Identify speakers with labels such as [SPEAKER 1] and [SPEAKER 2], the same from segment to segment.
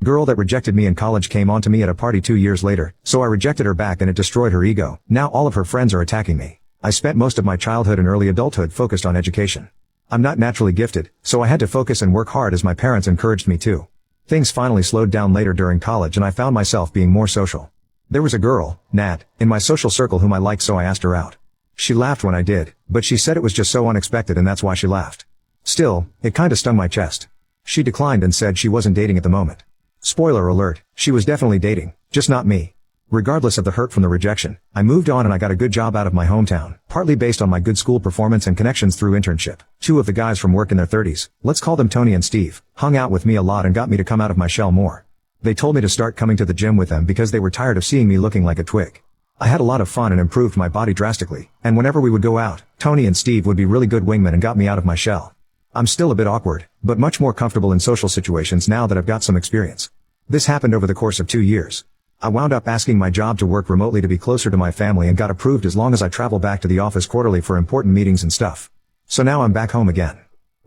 [SPEAKER 1] Girl that rejected me in college came onto me at a party 2 years later, so I rejected her back and it destroyed her ego. Now all of her friends are attacking me. I spent most of my childhood and early adulthood focused on education. I'm not naturally gifted, so I had to focus and work hard as my parents encouraged me to. Things finally slowed down later during college and I found myself being more social. There was a girl, Nat, in my social circle whom I liked, so I asked her out. She laughed when I did, but she said it was just so unexpected and that's why she laughed. Still, it kinda stung my chest. She declined and said she wasn't dating at the moment. Spoiler alert, she was definitely dating, just not me. Regardless of the hurt from the rejection, I moved on and I got a good job out of my hometown, partly based on my good school performance and connections through internship. Two of the guys from work in their 30s, let's call them Tony and Steve, hung out with me a lot and got me to come out of my shell more. They told me to start coming to the gym with them because they were tired of seeing me looking like a twig. I had a lot of fun and improved my body drastically, and whenever we would go out, Tony and Steve would be really good wingmen and got me out of my shell. I'm still a bit awkward, but much more comfortable in social situations now that I've got some experience. This happened over the course of 2 years. I wound up asking my job to work remotely to be closer to my family and got approved as long as I travel back to the office quarterly for important meetings and stuff. So now I'm back home again.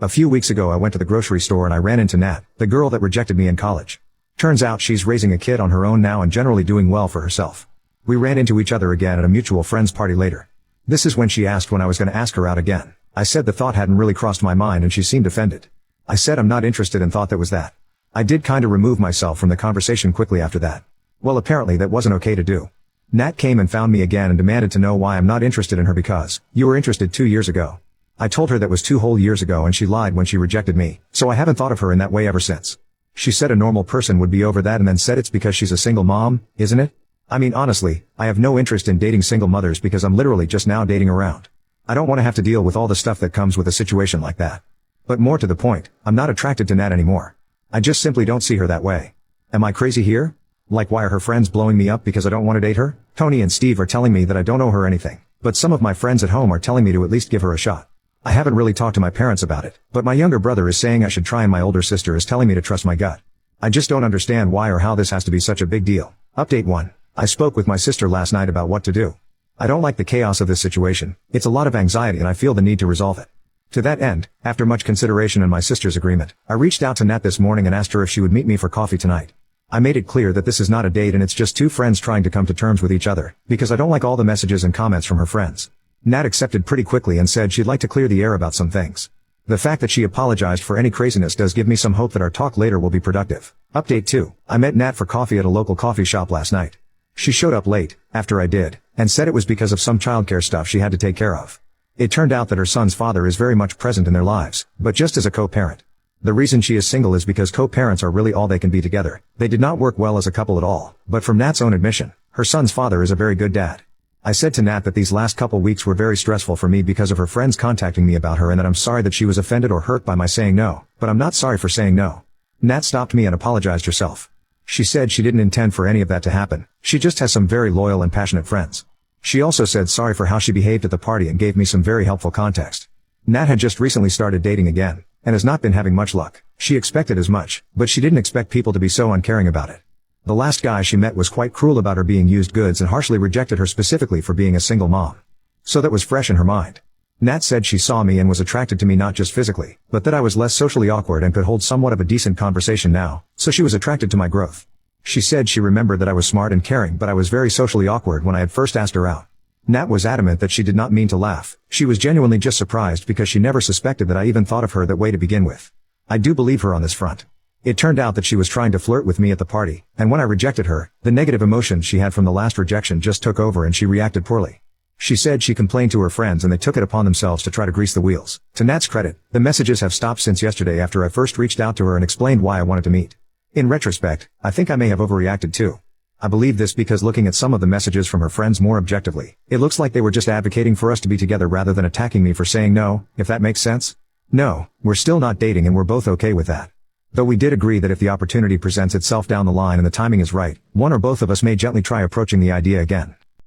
[SPEAKER 1] A few weeks ago I went to the grocery store and I ran into Nat, the girl that rejected me in college. Turns out she's raising a kid on her own now and generally doing well for herself. We ran into each other again at a mutual friend's party later. This is when she asked when I was going to ask her out again. I said the thought hadn't really crossed my mind and she seemed offended. I said I'm not interested and thought that was that. I did kinda remove myself from the conversation quickly after that. Well, apparently that wasn't okay to do. Nat came and found me again and demanded to know why I'm not interested in her because, you were interested 2 years ago. I told her that was 2 whole years ago and she lied when she rejected me, so I haven't thought of her in that way ever since. She said a normal person would be over that and then said it's because she's a single mom, isn't it? I mean honestly, I have no interest in dating single mothers because I'm literally just now dating around. I don't want to have to deal with all the stuff that comes with a situation like that. But more to the point, I'm not attracted to Nat anymore. I just simply don't see her that way. Am I crazy here? Like why are her friends blowing me up because I don't want to date her? Tony and Steve are telling me that I don't owe her anything, but some of my friends at home are telling me to at least give her a shot. I haven't really talked to my parents about it, but my younger brother is saying I should try and my older sister is telling me to trust my gut. I just don't understand why or how this has to be such a big deal. Update 1. I spoke with my sister last night about what to do. I don't like the chaos of this situation. It's a lot of anxiety and I feel the need to resolve it. To that end, after much consideration and my sister's agreement, I reached out to Nat this morning and asked her if she would meet me for coffee tonight. I made it clear that this is not a date and it's just 2 friends trying to come to terms with each other, because I don't like all the messages and comments from her friends. Nat accepted pretty quickly and said she'd like to clear the air about some things. The fact that she apologized for any craziness does give me some hope that our talk later will be productive. Update 2. I met Nat for coffee at a local coffee shop last night. She showed up late, after I did, and said it was because of some childcare stuff she had to take care of. It turned out that her son's father is very much present in their lives, but just as a co-parent. The reason she is single is because co-parents are really all they can be together. They did not work well as a couple at all, but from Nat's own admission, her son's father is a very good dad. I said to Nat that these last couple weeks were very stressful for me because of her friends contacting me about her and that I'm sorry that she was offended or hurt by my saying no, but I'm not sorry for saying no. Nat stopped me and apologized herself. She said she didn't intend for any of that to happen. She just has some very loyal and passionate friends. She also said sorry for how she behaved at the party and gave me some very helpful context. Nat had just recently started dating again, and has not been having much luck. She expected as much, but she didn't expect people to be so uncaring about it. The last guy she met was quite cruel about her being used goods and harshly rejected her specifically for being a single mom. So that was fresh in her mind. Nat said she saw me and was attracted to me not just physically, but that I was less socially awkward and could hold somewhat of a decent conversation now, so she was attracted to my growth. She said she remembered that I was smart and caring but I was very socially awkward when I had first asked her out. Nat was adamant that she did not mean to laugh. She was genuinely just surprised because she never suspected that I even thought of her that way to begin with. I do believe her on this front. It turned out that she was trying to flirt with me at the party, and when I rejected her, the negative emotions she had from the last rejection just took over and she reacted poorly. She said she complained to her friends and they took it upon themselves to try to grease the wheels. To Nat's credit, the messages have stopped since yesterday after I first reached out to her and explained why I wanted to meet. In retrospect, I think I may have overreacted too. I believe this because looking at some of the messages from her friends more objectively, it looks like they were just advocating for us to be together rather than attacking me for saying no, if that makes sense. No, we're still not dating and we're both okay with that. Though we did agree that if the opportunity presents itself down the line and the timing is right, one or both of us may gently try approaching the idea again.